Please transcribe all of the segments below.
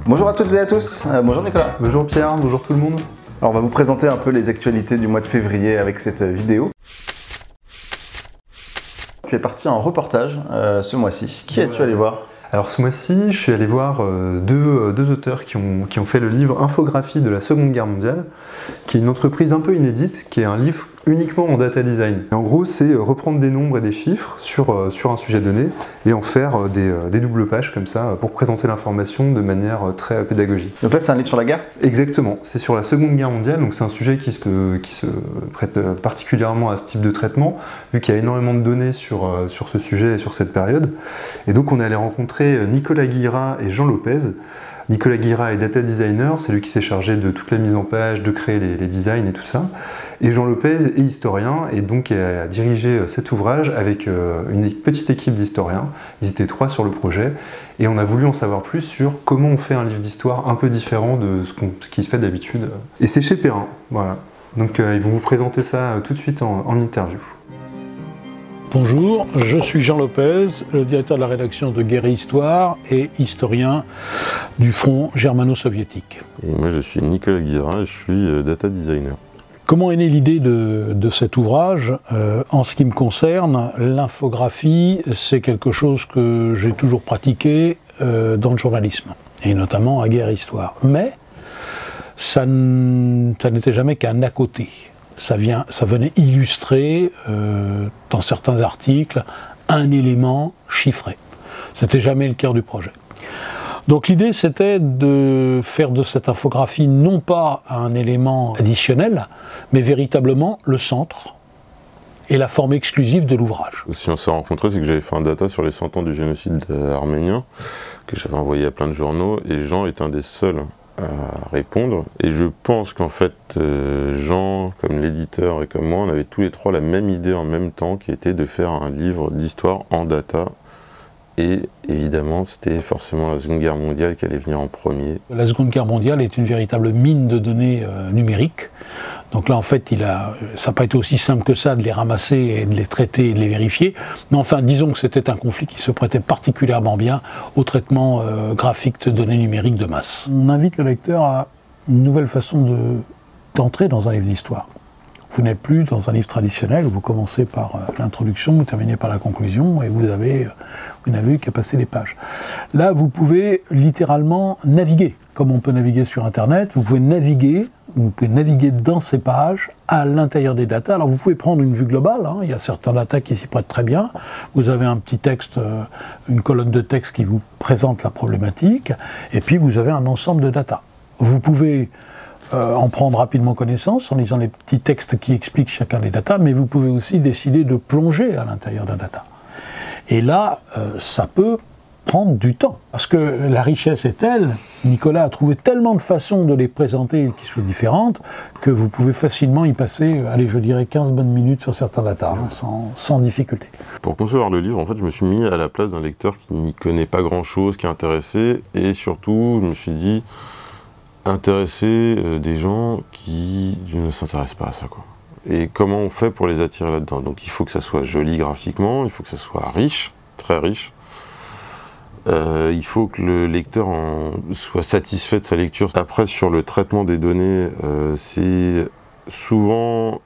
Bonjour à toutes et à tous, bonjour Nicolas. Bonjour Pierre, bonjour tout le monde. Alors on va vous présenter un peu les actualités du mois de février avec cette vidéo. Tu es parti en reportage ce mois-ci. Qui es-tu allé voir? Alors ce mois-ci, je suis allé voir deux auteurs qui ont fait le livre Infographie de la Seconde Guerre mondiale, qui est une entreprise un peu inédite, qui est un livre uniquement en data design. Et en gros, c'est reprendre des nombres et des chiffres sur un sujet donné et en faire des doubles pages comme ça pour présenter l'information de manière très pédagogique. Donc là, c'est un livre sur la guerre? Exactement, c'est sur la Seconde Guerre mondiale, donc c'est un sujet qui se prête particulièrement à ce type de traitement, vu qu'il y a énormément de données sur ce sujet et sur cette période. Et donc on est allé rencontrer Nicolas Guillerat et Jean Lopez. Nicolas Guillerat est data designer, c'est lui qui s'est chargé de toute la mise en page, de créer les designs et tout ça. Et Jean Lopez est historien et donc a dirigé cet ouvrage avec une petite équipe d'historiens. Ils étaient 3 sur le projet et on a voulu en savoir plus sur comment on fait un livre d'histoire un peu différent de ce qui se fait d'habitude. Et c'est chez Perrin, voilà. Donc ils vont vous présenter ça tout de suite en interview. Bonjour, je suis Jean Lopez, le directeur de la rédaction de Guerre et Histoire et historien du front germano-soviétique. Et moi je suis Nicolas Guillerat et je suis data designer. Comment est née l'idée de cet ouvrage? En ce qui me concerne, l'infographie, c'est quelque chose que j'ai toujours pratiqué dans le journalisme, et notamment à Guerre et Histoire. Mais ça n'était jamais qu'un à côté. Ça venait illustrer, dans certains articles, un élément chiffré. C'était jamais le cœur du projet. Donc l'idée, c'était de faire de cette infographie non pas un élément additionnel, mais véritablement le centre et la forme exclusive de l'ouvrage. Si on s'est rencontrés, c'est que j'avais fait un data sur les 100 ans du génocide arménien, que j'avais envoyé à plein de journaux, et Jean est un des seuls à répondre. Et je pense qu'en fait, Jean, comme l'éditeur et comme moi, on avait tous les 3 la même idée en même temps, qui était de faire un livre d'histoire en data. Et évidemment, c'était forcément la Seconde Guerre mondiale qui allait venir en premier. La Seconde Guerre mondiale est une véritable mine de données numériques. Donc là, en fait, ça n'a pas été aussi simple que ça de les ramasser et de les traiter et de les vérifier. Mais enfin, disons que c'était un conflit qui se prêtait particulièrement bien au traitement graphique de données numériques de masse. On invite le lecteur à une nouvelle façon d'entrer dans un livre d'histoire. Vous n'êtes plus dans un livre traditionnel où vous commencez par l'introduction, vous terminez par la conclusion et vous n'avez eu qu'à passer les pages. Là, vous pouvez littéralement naviguer, comme on peut naviguer sur Internet. Vous pouvez naviguer dans ces pages à l'intérieur des datas. Alors vous pouvez prendre une vue globale, hein. Il y a certains datas qui s'y prêtent très bien. Vous avez un petit texte, une colonne de texte qui vous présente la problématique, et puis vous avez un ensemble de datas. Vous pouvez en prendre rapidement connaissance en lisant les petits textes qui expliquent chacun des datas, mais vous pouvez aussi décider de plonger à l'intérieur d'un data. Et là, ça peut prendre du temps, parce que la richesse est telle, Nicolas a trouvé tellement de façons de les présenter qui soient différentes, que vous pouvez facilement y passer, allez, je dirais 15 bonnes minutes sur certains datas, hein, sans difficulté. Pour concevoir le livre, en fait, je me suis mis à la place d'un lecteur qui n'y connaît pas grand-chose, qui est intéressé, et surtout, je me suis dit, intéresser des gens qui ne s'intéressent pas à ça, quoi. Et comment on fait pour les attirer là-dedans? Donc il faut que ça soit joli graphiquement, il faut que ça soit riche, très riche. Il faut que le lecteur soit satisfait de sa lecture. Après, sur le traitement des données, c'est souvent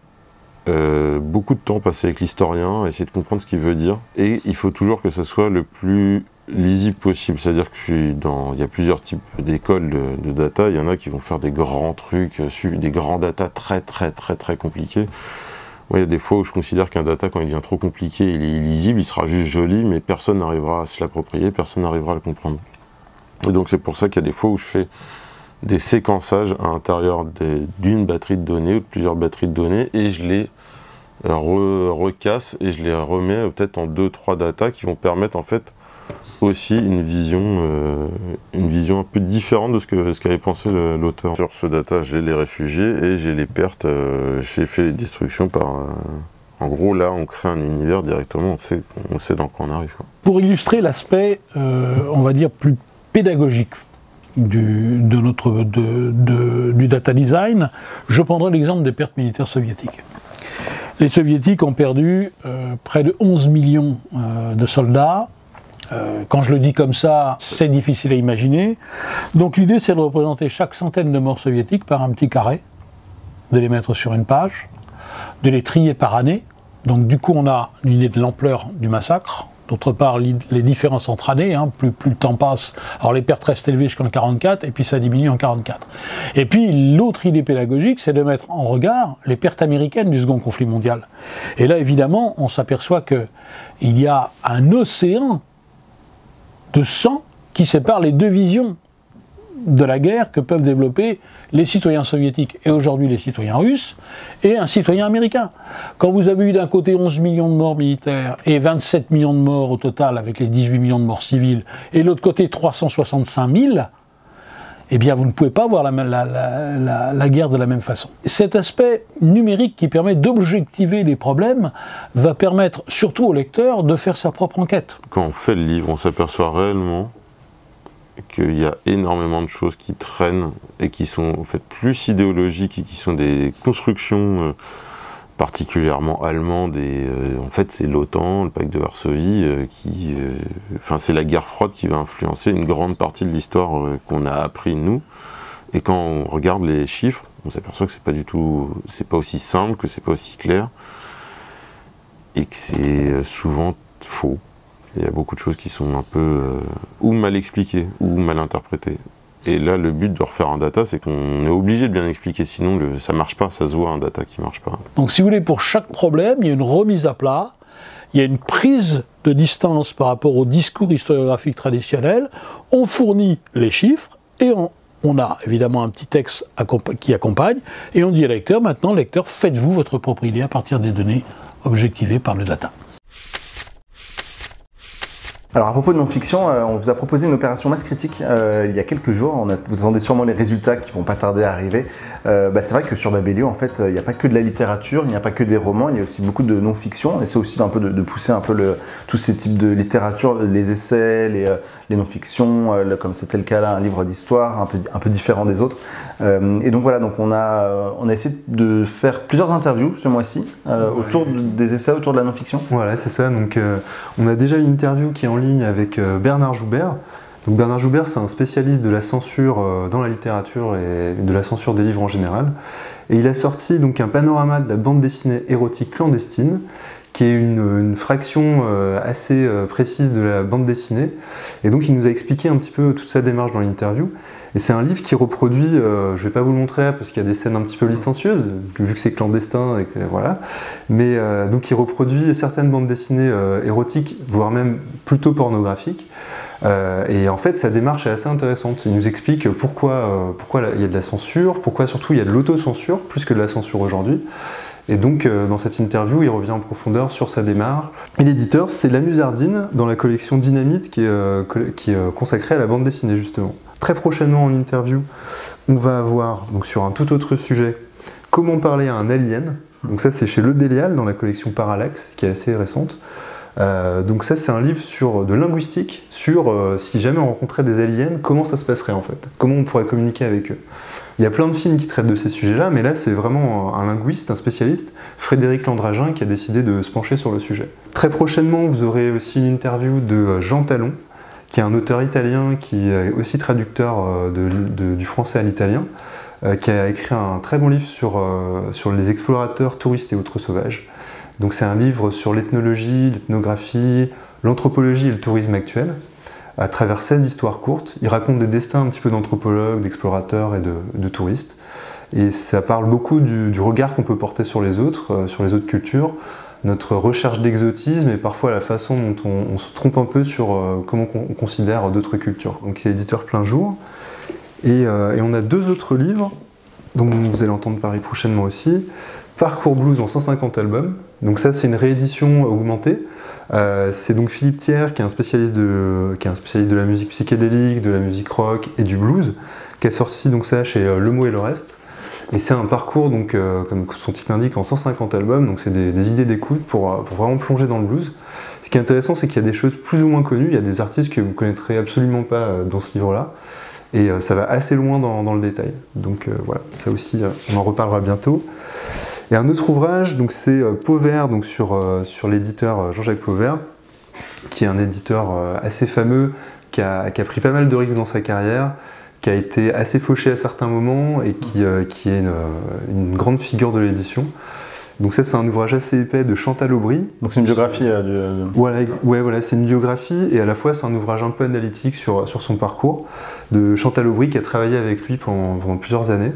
beaucoup de temps passé avec l'historien, essayer de comprendre ce qu'il veut dire. Et il faut toujours que ça soit le plus lisible possible, c'est-à-dire que il y a plusieurs types d'écoles de data. Il y en a qui vont faire des grands trucs, des grands data très compliqués. Moi, il y a des fois où je considère qu'un data, quand il devient trop compliqué, il est illisible, il sera juste joli, mais personne n'arrivera à se l'approprier, personne n'arrivera à le comprendre. Et donc c'est pour ça qu'il y a des fois où je fais des séquençages à l'intérieur d'une batterie de données ou de plusieurs batteries de données, et je les recasse et je les remets peut-être en 2-3 datas qui vont permettre en fait aussi une vision un peu différente de ce qu'avait pensé l'auteur. Sur ce data, j'ai les réfugiés et j'ai les pertes, j'ai fait les destructions par... En gros, là, on crée un univers directement, on sait dans quoi on arrive, quoi. Pour illustrer l'aspect, on va dire, plus pédagogique du data design, je prendrai l'exemple des pertes militaires soviétiques. Les soviétiques ont perdu près de 11 millions de soldats Quand je le dis comme ça, c'est difficile à imaginer. Donc l'idée, c'est de représenter chaque centaine de morts soviétiques par un petit carré, de les mettre sur une page, de les trier par année. Donc du coup, on a une idée de l'ampleur du massacre. D'autre part, les différences entre années, hein, plus le temps passe. Alors les pertes restent élevées jusqu'en 1944, et puis ça diminue en 1944. Et puis l'autre idée pédagogique, c'est de mettre en regard les pertes américaines du second conflit mondial. Et là, évidemment, on s'aperçoit qu'il y a un océan de sang qui sépare les deux visions de la guerre que peuvent développer les citoyens soviétiques et aujourd'hui les citoyens russes et un citoyen américain. Quand vous avez eu d'un côté 11 millions de morts militaires et 27 millions de morts au total avec les 18 millions de morts civiles et de l'autre côté 365 000, eh bien vous ne pouvez pas voir la guerre de la même façon. Cet aspect numérique qui permet d'objectiver les problèmes va permettre surtout au lecteur de faire sa propre enquête. Quand on fait le livre, on s'aperçoit réellement qu'il y a énormément de choses qui traînent et qui sont en fait plus idéologiques et qui sont des constructions particulièrement allemandes. Et en fait, c'est l'OTAN, le pacte de Varsovie, c'est la guerre froide qui va influencer une grande partie de l'histoire qu'on a appris nous. Et quand on regarde les chiffres, on s'aperçoit que c'est pas aussi simple, que c'est pas aussi clair, et que c'est souvent faux. Il y a beaucoup de choses qui sont un peu ou mal expliquées ou mal interprétées. Et là, le but de refaire un data, c'est qu'on est obligé de bien expliquer, sinon ça marche pas, ça se voit un data qui marche pas. Donc si vous voulez, pour chaque problème, il y a une remise à plat, il y a une prise de distance par rapport au discours historiographique traditionnel, on fournit les chiffres et on a évidemment un petit texte qui accompagne, et on dit à lecteur, maintenant lecteur, faites-vous votre propre idée à partir des données objectivées par le data. Alors à propos de non-fiction, on vous a proposé une opération Masse Critique il y a quelques jours. Vous attendez sûrement les résultats qui vont pas tarder à arriver. C'est vrai que sur Babelio, en fait, il n'y a pas que de la littérature, il n'y a pas que des romans, il y a aussi beaucoup de non-fiction. Et c'est aussi un peu de pousser un peu tous ces types de littérature, les essais, les non-fictions, comme c'était le cas là, un livre d'histoire un peu différent des autres. Et donc voilà, donc on a essayé de faire plusieurs interviews ce mois-ci autour des essais, autour de la non-fiction. Voilà, c'est ça. Donc on a déjà une interview qui est en ligne avec Bernard Joubert. Donc Bernard Joubert, c'est un spécialiste de la censure dans la littérature et de la censure des livres en général. Et il a sorti donc un panorama de la bande dessinée érotique clandestine, qui est une fraction assez précise de la bande dessinée. Et donc il nous a expliqué un petit peu toute sa démarche dans l'interview. Et c'est un livre qui reproduit, je ne vais pas vous le montrer là parce qu'il y a des scènes un petit peu licencieuses, vu que c'est clandestin, et que, voilà. Mais donc il reproduit certaines bandes dessinées érotiques, voire même plutôt pornographiques. Et en fait, sa démarche est assez intéressante. Il nous explique pourquoi il y a de la censure, pourquoi surtout il y a de l'autocensure, plus que de la censure aujourd'hui. Et donc, dans cette interview, il revient en profondeur sur sa démarche. Et l'éditeur, c'est La Musardine, dans la collection Dynamite, qui est consacrée à la bande dessinée, justement. Très prochainement, en interview, on va avoir, donc sur un tout autre sujet, comment parler à un alien. Donc ça, c'est chez Le Bélial, dans la collection Parallax, qui est assez récente. Donc ça, c'est un livre de linguistique, sur si jamais on rencontrait des aliens, comment ça se passerait en fait, comment on pourrait communiquer avec eux. Il y a plein de films qui traitent de ces sujets-là, mais là c'est vraiment un linguiste, un spécialiste, Frédéric Landragin, qui a décidé de se pencher sur le sujet. Très prochainement, vous aurez aussi une interview de Jean Talon, qui est un auteur italien, qui est aussi traducteur du français à l'italien, qui a écrit un très bon livre sur les explorateurs, touristes et autres sauvages. Donc c'est un livre sur l'ethnologie, l'ethnographie, l'anthropologie et le tourisme actuel, à travers 16 histoires courtes. Il raconte des destins un petit peu d'anthropologues, d'explorateurs et de touristes. Et ça parle beaucoup du regard qu'on peut porter sur les autres cultures, notre recherche d'exotisme et parfois la façon dont on se trompe un peu sur comment on considère d'autres cultures. Donc c'est éditeur plein jour. Et on a deux autres livres, dont vous allez entendre parler prochainement aussi. Parcours Blues en 150 albums. Donc ça, c'est une réédition augmentée. C'est donc Philippe Thiers, qui est un spécialiste de la musique psychédélique, de la musique rock et du blues, qui a sorti donc ça chez Le Mot et le Reste. Et c'est un parcours, donc, comme son titre l'indique, en 150 albums. Donc c'est des idées d'écoute pour vraiment plonger dans le blues. Ce qui est intéressant, c'est qu'il y a des choses plus ou moins connues. Il y a des artistes que vous ne connaîtrez absolument pas dans ce livre-là. Et ça va assez loin dans le détail. Donc voilà, ça aussi, on en reparlera bientôt. Et un autre ouvrage, donc c'est Pauvert, donc sur l'éditeur Jean-Jacques Pauvert, qui est un éditeur assez fameux, qui a pris pas mal de risques dans sa carrière, qui a été assez fauché à certains moments et qui est une grande figure de l'édition. Donc ça, c'est un ouvrage assez épais de Chantal Aubry. Donc c'est une biographie Voilà, c'est une biographie et à la fois c'est un ouvrage un peu analytique sur son parcours de Chantal Aubry qui a travaillé avec lui pendant plusieurs années.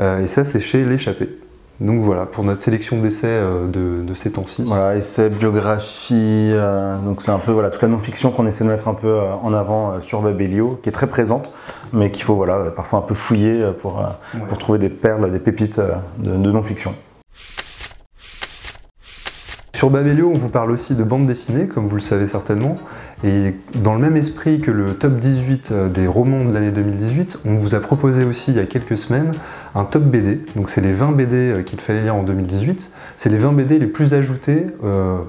Et ça, c'est chez L'Échappée. Donc voilà, pour notre sélection d'essais de ces temps-ci. Voilà, essais, biographie, donc c'est un peu toute la non-fiction qu'on essaie de mettre un peu en avant sur Babelio, qui est très présente, mais qu'il faut parfois un peu fouiller pour trouver des perles, des pépites de non-fiction. Sur Babelio, on vous parle aussi de bande dessinée, comme vous le savez certainement, et dans le même esprit que le top 18 des romans de l'année 2018, on vous a proposé aussi il y a quelques semaines un top BD, donc c'est les 20 BD qu'il fallait lire en 2018, c'est les 20 BD les plus ajoutés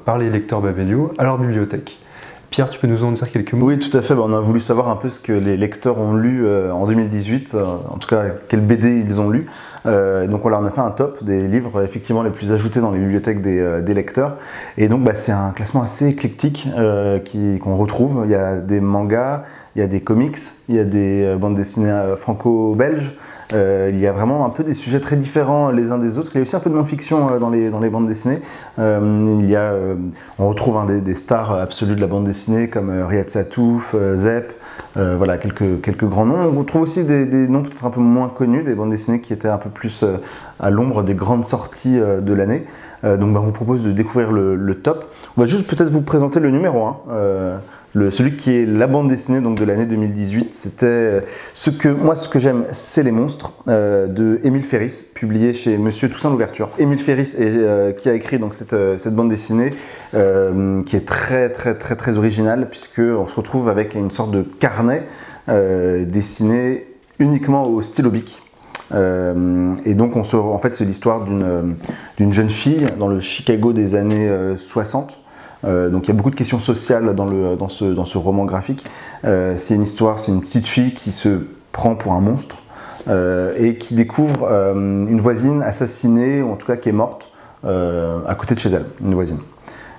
par les lecteurs Babelio à leur bibliothèque. Pierre, tu peux nous en dire quelques mots? Oui, tout à fait. On a voulu savoir un peu ce que les lecteurs ont lu en 2018, en tout cas quels BD ils ont lu. Donc voilà, on a fait un top des livres effectivement les plus ajoutés dans les bibliothèques des lecteurs. Et donc c'est un classement assez éclectique qu'on retrouve. Il y a des mangas, il y a des comics, il y a des bandes dessinées franco-belges. Il y a vraiment un peu des sujets très différents les uns des autres. Il y a aussi un peu de non-fiction dans les bandes dessinées. On retrouve des stars absolues de la bande dessinée comme Riyad Satouf, Zep, voilà quelques grands noms. On retrouve aussi des noms peut-être un peu moins connus, des bandes dessinées qui étaient un peu plus à l'ombre des grandes sorties de l'année. Donc on vous propose de découvrir le top. On va juste peut-être vous présenter le numéro 1. Celui qui est la bande dessinée donc, de l'année 2018, c'était ce que j'aime, c'est les monstres de Émile Ferris, publié chez Monsieur Toussaint Louverture. Émile Ferris qui a écrit donc cette bande dessinée qui est très originale puisque on se retrouve avec une sorte de carnet dessiné uniquement au stylo bic. Et donc en fait c'est l'histoire d'une jeune fille dans le Chicago des années 60. Donc il y a beaucoup de questions sociales dans ce roman graphique. C'est une petite fille qui se prend pour un monstre et qui découvre une voisine assassinée, ou en tout cas qui est morte à côté de chez elle, une voisine.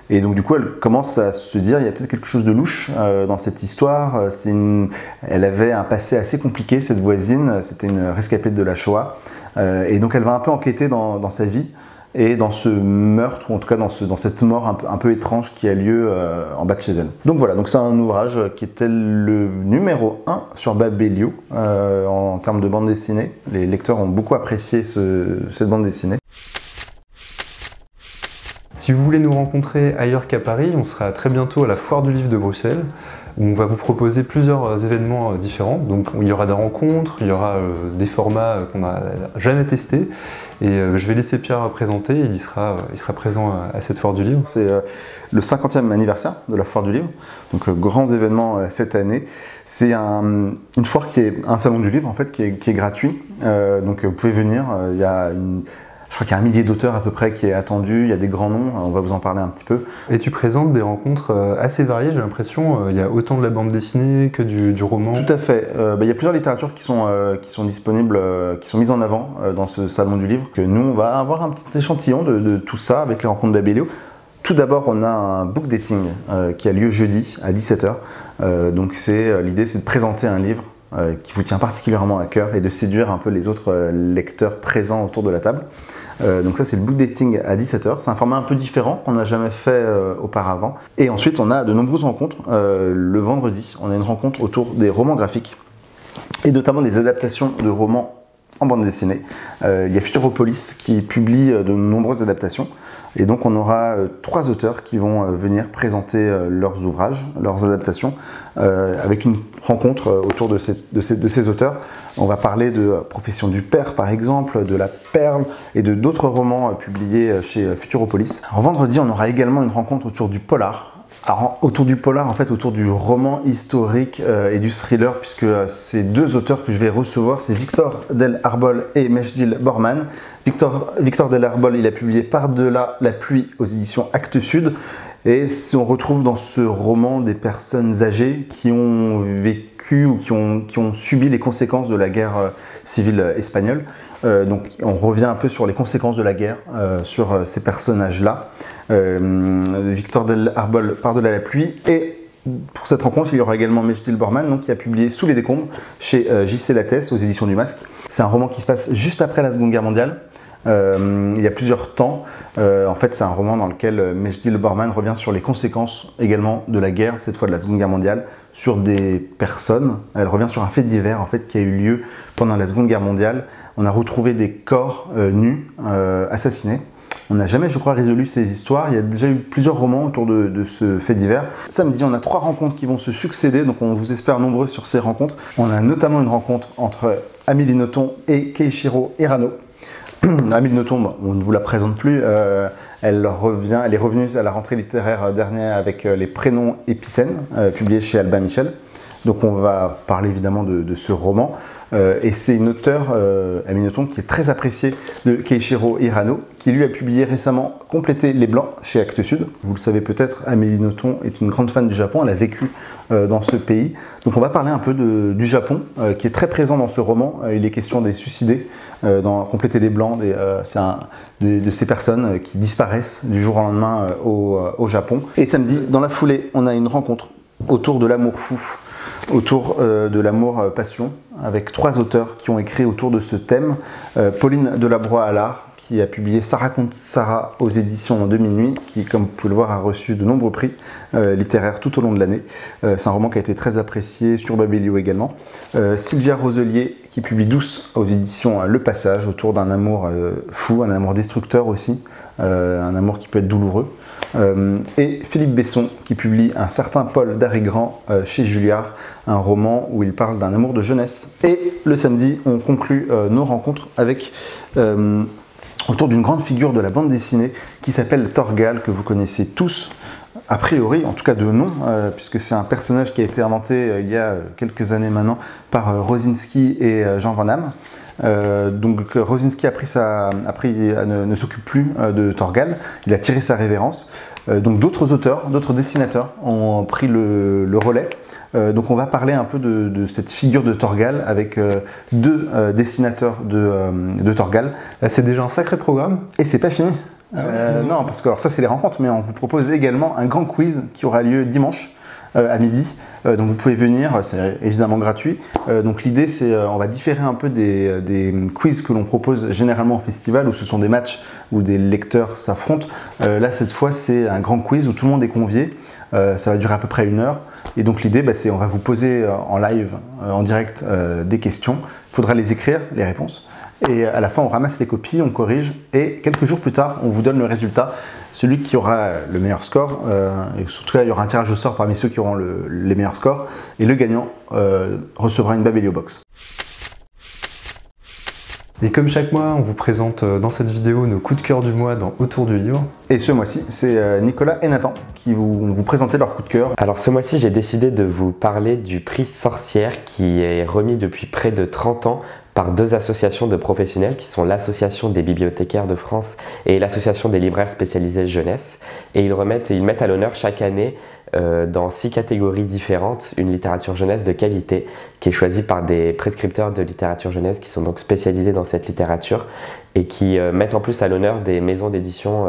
Et donc du coup elle commence à se dire il y a peut-être quelque chose de louche dans cette histoire. Elle avait un passé assez compliqué, cette voisine, c'était une rescapée de la Shoah. Et donc elle va un peu enquêter dans sa vie. Et dans ce meurtre, ou en tout cas dans cette mort un peu étrange qui a lieu en bas de chez elle. Donc voilà, c'est un ouvrage qui était le numéro 1 sur Babelio en termes de bande dessinée. Les lecteurs ont beaucoup apprécié cette bande dessinée. Si vous voulez nous rencontrer ailleurs qu'à Paris, on sera très bientôt à la Foire du Livre de Bruxelles, où on va vous proposer plusieurs événements différents. Donc il y aura des rencontres, il y aura des formats qu'on n'a jamais testés. Et je vais laisser Pierre présenter, il sera présent à cette Foire du Livre. C'est le 50e anniversaire de la Foire du Livre, donc grands événements cette année. C'est une foire qui est un salon du livre en fait, qui est gratuit, donc vous pouvez venir, je crois qu'il y a 1 millier d'auteurs à peu près qui est attendu, il y a des grands noms, on va vous en parler un petit peu. Et tu présentes des rencontres assez variées, j'ai l'impression, il y a autant de la bande dessinée que du roman. Tout à fait, il y a plusieurs littératures qui sont disponibles, qui sont mises en avant dans ce salon du livre, que nous on va avoir un petit échantillon de tout ça avec les rencontres Babelio. Tout d'abord, on a un book dating qui a lieu jeudi à 17 h. Donc l'idée c'est de présenter un livre qui vous tient particulièrement à cœur et de séduire un peu les autres lecteurs présents autour de la table. Donc ça c'est le book dating à 17 h. C'est un format un peu différent qu'on n'a jamais fait auparavant. Et ensuite on a de nombreuses rencontres. Le vendredi, on a une rencontre autour des romans graphiques et notamment des adaptations de romans en bande dessinée. Il y a Futuropolis qui publie de nombreuses adaptations. Et donc on aura 3 auteurs qui vont venir présenter leurs ouvrages, leurs adaptations, avec une rencontre autour de ces auteurs. On va parler de Profession du Père par exemple, de La Perle et de d'autres romans publiés chez Futuropolis. En vendredi, on aura également une rencontre autour du polar. Alors, autour du polar, en fait, autour du roman historique et du thriller, puisque ces 2 auteurs que je vais recevoir, c'est Victor Del Arbol et Mejdil Borman. Victor Del Arbol, il a publié Par-delà la pluie aux éditions Actes Sud. Et on retrouve dans ce roman des personnes âgées qui ont vécu ou qui ont subi les conséquences de la guerre civile espagnole. Donc on revient un peu sur les conséquences de la guerre, sur ces personnages-là. Victor del Arbol, Par-delà la pluie. Et pour cette rencontre, il y aura également Mejdi Borman, donc, qui a publié Sous les décombres chez J.C. Lattès aux éditions du Masque. C'est un roman qui se passe juste après la Seconde Guerre mondiale. Il y a plusieurs temps. En fait, c'est un roman dans lequel Mejdi Borman revient sur les conséquences également de la guerre, cette fois de la Seconde Guerre mondiale, sur des personnes. Elle revient sur un fait divers en fait, qui a eu lieu pendant la Seconde Guerre mondiale. On a retrouvé des corps nus, assassinés. On n'a jamais, je crois, résolu ces histoires. Il y a déjà eu plusieurs romans autour de ce fait divers. Samedi, on a 3 rencontres qui vont se succéder, donc on vous espère nombreux sur ces rencontres. On a notamment une rencontre entre Amélie Nothomb et Keiichiro Hirano. Amélie Nothomb, on ne vous la présente plus, elle est revenue à la rentrée littéraire dernière avec Les Prénoms épicènes, publié chez Albin Michel. Donc on va parler évidemment de ce roman. Et c'est une auteure, Amélie Nothomb, qui est très appréciée de Keiichiro Hirano, qui lui a publié récemment Compléter les Blancs chez Actes Sud. Vous le savez peut-être, Amélie Nothomb est une grande fan du Japon, elle a vécu dans ce pays. Donc on va parler un peu du Japon, qui est très présent dans ce roman. Il est question des suicidés dans Compléter les Blancs, de ces personnes qui disparaissent du jour au lendemain au Japon. Et samedi, dans la foulée, on a une rencontre autour de l'amour fou, autour de l'amour-passion, avec 3 auteurs qui ont écrit autour de ce thème. Pauline Delabroix-Allard, qui a publié Ça raconte Sarah aux éditions de Minuit, qui, comme vous pouvez le voir, a reçu de nombreux prix littéraires tout au long de l'année. C'est un roman qui a été très apprécié sur Babelio également. Sylvia Roselier, qui publie Douce aux éditions Le Passage, autour d'un amour fou, un amour destructeur aussi, un amour qui peut être douloureux. Et Philippe Besson, qui publie Un certain Paul d'Arigrand chez Julliard, un roman où il parle d'un amour de jeunesse. Et le samedi, on conclut nos rencontres avec autour d'une grande figure de la bande dessinée qui s'appelle Thorgal, que vous connaissez tous, a priori, en tout cas de nom, puisque c'est un personnage qui a été inventé il y a quelques années maintenant par Rosinski et Jean Van Damme. Donc Rosinski ne s'occupe plus de Thorgal, il a tiré sa révérence. Donc d'autres auteurs, d'autres dessinateurs ont pris le relais. Donc on va parler un peu de cette figure de Thorgal avec 2 dessinateurs de Thorgal. C'est déjà un sacré programme. Et c'est pas fini. Non, parce que alors ça c'est les rencontres, mais on vous propose également un grand quiz qui aura lieu dimanche à midi. Donc vous pouvez venir, c'est évidemment gratuit. Donc l'idée c'est, on va différer un peu des quiz que l'on propose généralement au festival, où ce sont des matchs où des lecteurs s'affrontent. Là cette fois c'est un grand quiz où tout le monde est convié. Ça va durer à peu près 1 heure. Et donc l'idée c'est on va vous poser en live, en direct, des questions. Il faudra les écrire, les réponses. Et à la fin, on ramasse les copies, on corrige, et quelques jours plus tard, on vous donne le résultat. Celui qui aura le meilleur score, et surtout là, il y aura un tirage au sort parmi ceux qui auront les meilleurs scores, et le gagnant recevra une Babelio Box. Et comme chaque mois, on vous présente dans cette vidéo nos coups de cœur du mois dans Autour du livre. Et ce mois-ci, c'est Nicolas et Nathan qui vont vous présenter leur coup de cœur. Alors ce mois-ci, j'ai décidé de vous parler du prix Sorcière qui est remis depuis près de 30 ans par 2 associations de professionnels qui sont l'Association des bibliothécaires de France et l'Association des libraires spécialisés jeunesse. Et ils mettent à l'honneur chaque année dans 6 catégories différentes une littérature jeunesse de qualité qui est choisie par des prescripteurs de littérature jeunesse qui sont donc spécialisés dans cette littérature et qui mettent en plus à l'honneur des maisons d'édition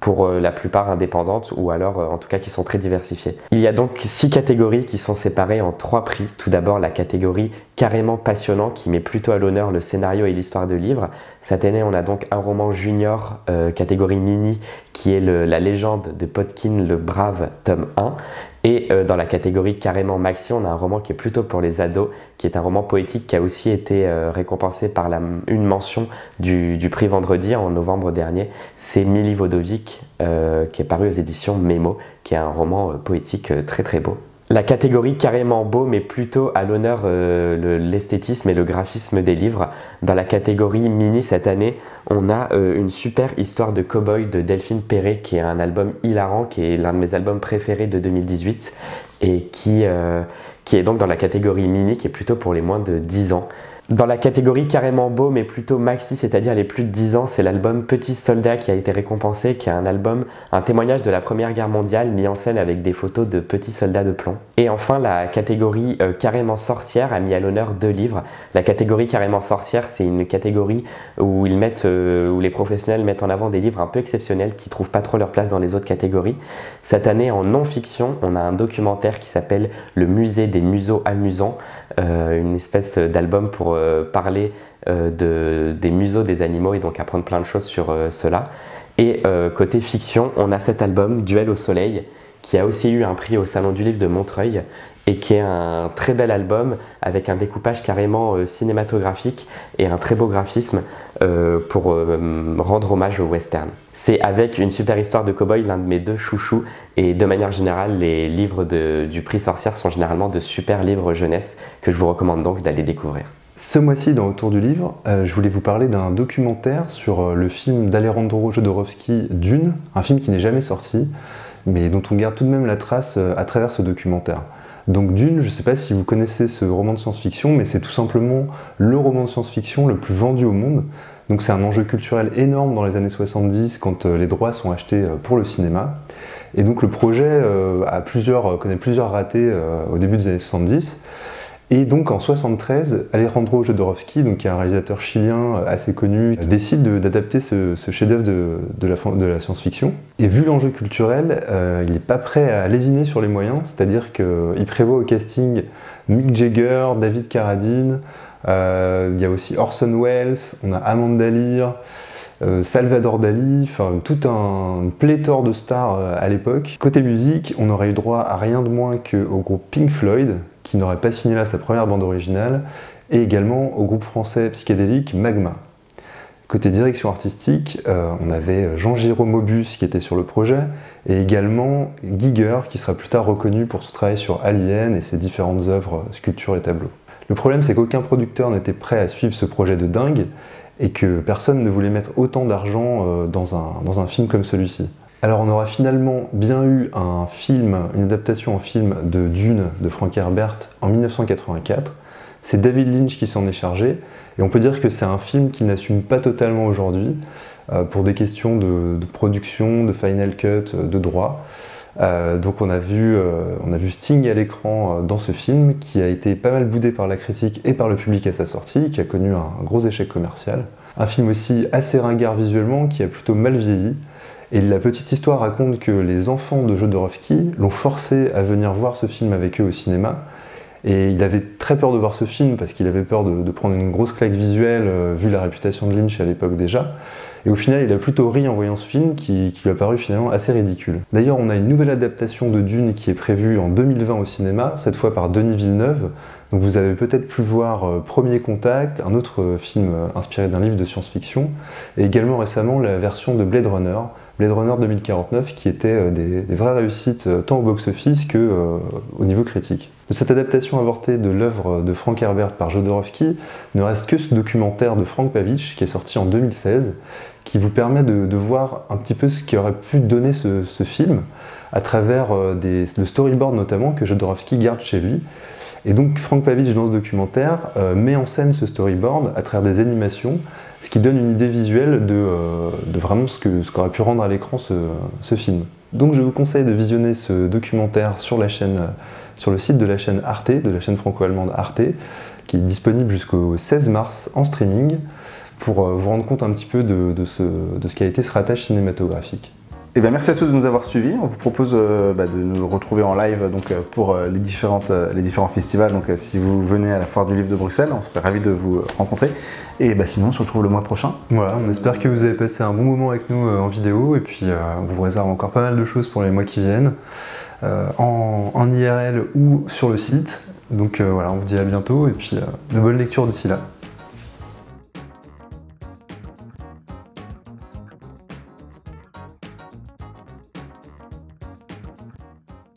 pour la plupart indépendantes ou alors en tout cas qui sont très diversifiées. Il y a donc 6 catégories qui sont séparées en 3 prix. Tout d'abord la catégorie carrément passionnant qui met plutôt à l'honneur le scénario et l'histoire de livre. Cette année on a donc un roman junior catégorie mini qui est La légende de Podkin le Brave tome 1. Et dans la catégorie carrément maxi, on a un roman qui est plutôt pour les ados, qui est un roman poétique qui a aussi été récompensé par une mention du prix Vendredi en novembre dernier. C'est Mili Vodovic qui est paru aux éditions Mémo, qui est un roman poétique très très beau. La catégorie carrément beau met plutôt à l'honneur l'esthétisme et le graphisme des livres. Dans la catégorie mini cette année, on a une super histoire de cow-boy de Delphine Perret qui est un album hilarant, qui est l'un de mes albums préférés de 2018 et qui est donc dans la catégorie mini qui est plutôt pour les moins de 10 ans. Dans la catégorie carrément beau mais plutôt maxi, c'est-à-dire les plus de 10 ans, c'est l'album Petit Soldat qui a été récompensé, qui est un témoignage de la Première Guerre mondiale mis en scène avec des photos de petits soldats de plomb. Et enfin la catégorie carrément sorcière a mis à l'honneur 2 livres. La catégorie carrément sorcière, c'est une catégorie où les professionnels mettent en avant des livres un peu exceptionnels qui ne trouvent pas trop leur place dans les autres catégories. Cette année en non-fiction, on a un documentaire qui s'appelle Le musée des museaux amusants, une espèce d'album pour parler des museaux des animaux et donc apprendre plein de choses sur cela. Et côté fiction, on a cet album Duel au soleil qui a aussi eu un prix au Salon du Livre de Montreuil et qui est un très bel album avec un découpage carrément cinématographique et un très beau graphisme pour rendre hommage au western. C'est avec une super histoire de cow-boy, l'un de mes 2 chouchous, et de manière générale, les livres du prix Sorcière sont généralement de super livres jeunesse que je vous recommande donc d'aller découvrir. Ce mois-ci, dans Autour du livre, je voulais vous parler d'un documentaire sur le film d'Alejandro Jodorowsky, Dune, un film qui n'est jamais sorti, mais dont on garde tout de même la trace à travers ce documentaire. Donc Dune, je ne sais pas si vous connaissez ce roman de science-fiction, mais c'est tout simplement le roman de science-fiction le plus vendu au monde. Donc c'est un enjeu culturel énorme dans les années 70 quand les droits sont achetés pour le cinéma. Et donc le projet connaît plusieurs ratés au début des années 70. Et donc en 73, Alejandro Jodorowsky, donc qui est un réalisateur chilien assez connu, décide d'adapter ce chef-d'œuvre de la science-fiction. Et vu l'enjeu culturel, il n'est pas prêt à lésiner sur les moyens, c'est-à-dire qu'il prévoit au casting Mick Jagger, David Carradine, il y a aussi Orson Welles, on a Amanda Lear, Salvador Dali, enfin tout un pléthore de stars à l'époque. Côté musique, on aurait eu droit à rien de moins qu'au groupe Pink Floyd, qui n'aurait pas signé là sa première bande originale, et également au groupe français psychédélique Magma. Côté direction artistique, on avait Jean-Jérôme Mobus qui était sur le projet, et également Giger, qui sera plus tard reconnu pour son travail sur Alien et ses différentes œuvres, sculptures et tableaux. Le problème, c'est qu'aucun producteur n'était prêt à suivre ce projet de dingue, et que personne ne voulait mettre autant d'argent dans un film comme celui-ci. Alors on aura finalement bien eu une adaptation en film de Dune de Frank Herbert en 1984. C'est David Lynch qui s'en est chargé, et on peut dire que c'est un film qu'il n'assume pas totalement aujourd'hui, pour des questions de production, de final cut, de droit. Donc on a vu Sting à l'écran dans ce film, qui a été pas mal boudé par la critique et par le public à sa sortie, qui a connu un gros échec commercial. Un film aussi assez ringard visuellement, qui a plutôt mal vieilli. Et la petite histoire raconte que les enfants de Jodorowsky l'ont forcé à venir voir ce film avec eux au cinéma. Et il avait très peur de voir ce film parce qu'il avait peur de prendre une grosse claque visuelle vu la réputation de Lynch à l'époque déjà. Et au final, il a plutôt ri en voyant ce film qui lui a paru finalement assez ridicule. D'ailleurs, on a une nouvelle adaptation de Dune qui est prévue en 2020 au cinéma, cette fois par Denis Villeneuve. Donc vous avez peut-être pu voir Premier Contact, un autre film inspiré d'un livre de science-fiction, et également récemment la version de Blade Runner 2049, qui était des vraies réussites tant au box-office qu'au niveau critique. De cette adaptation avortée de l'œuvre de Frank Herbert par Jodorowsky, ne reste que ce documentaire de Frank Pavich qui est sorti en 2016, qui vous permet de voir un petit peu ce qui aurait pu donner ce film à travers le storyboard notamment que Jodorowsky garde chez lui. Et donc Frank Pavich dans ce documentaire met en scène ce storyboard à travers des animations, ce qui donne une idée visuelle de vraiment ce qu'aurait pu rendre à l'écran ce film. Donc je vous conseille de visionner ce documentaire sur le site de la chaîne Arte, de la chaîne franco-allemande Arte, qui est disponible jusqu'au 16 mars en streaming, pour vous rendre compte un petit peu de ce qu'a été ce ratage cinématographique. Eh bien, merci à tous de nous avoir suivis. On vous propose de nous retrouver en live pour les différents festivals. Donc si vous venez à la Foire du Livre de Bruxelles, on serait ravis de vous rencontrer. Et sinon, on se retrouve le mois prochain. Voilà, on espère que vous avez passé un bon moment avec nous en vidéo. Et puis, on vous réserve encore pas mal de choses pour les mois qui viennent, en IRL ou sur le site. Donc voilà, on vous dit à bientôt et puis de bonnes lectures d'ici là.